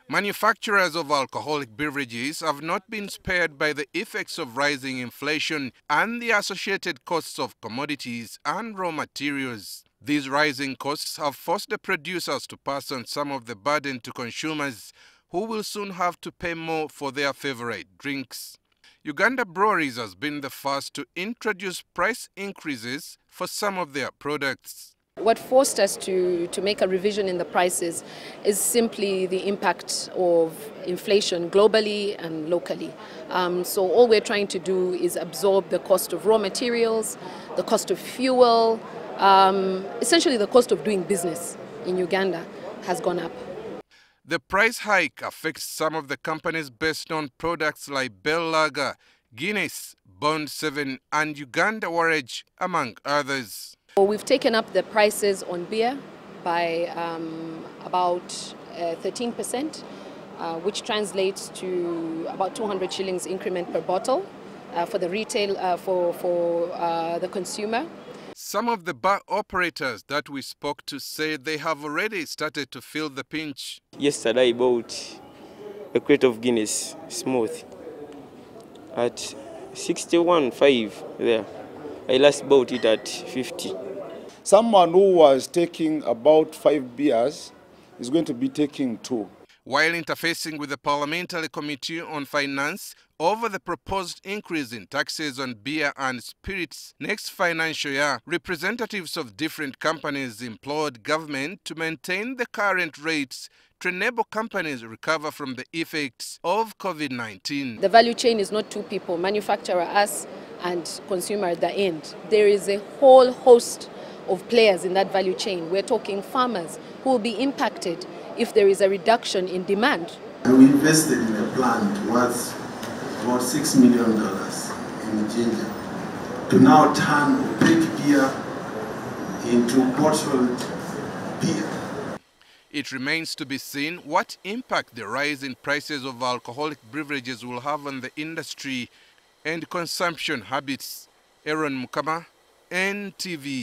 Manufacturers of alcoholic beverages have not been spared by the effects of rising inflation and the associated costs of commodities and raw materials. These rising costs have forced the producers to pass on some of the burden to consumers, who will soon have to pay more for their favorite drinks. Uganda Breweries has been the first to introduce price increases for some of their products. What forced us to make a revision in the prices is simply the impact of inflation globally and locally. So all we're trying to do is absorb the cost of raw materials, the cost of fuel, essentially the cost of doing business in Uganda has gone up. The price hike affects some of the companies based on products like Bell Lager, Guinness, Bond 7 and Uganda Breweries, among others. We've taken up the prices on beer by about 13%, which translates to about 200 shillings increment per bottle for the retail, for the consumer. Some of the bar operators that we spoke to say they have already started to feel the pinch. Yesterday I bought a crate of Guinness smooth at 61.5 there. I last bought it at 50. Someone who was taking about 5 beers is going to be taking 2. While interfacing with the Parliamentary Committee on Finance over the proposed increase in taxes on beer and spirits next financial year, representatives of different companies implored government to maintain the current rates to enable companies recover from the effects of COVID-19. The value chain is not two people, manufacturer, us, and consumer at the end. There is a whole host of players in that value chain. We're talking farmers who will be impacted if there is a reduction in demand. We invested in a plant worth about $6 million in ginger to now turn opaque beer into bottled beer. It remains to be seen what impact the rise in prices of alcoholic beverages will have on the industry and consumption habits. Aaron Mukama, NTV.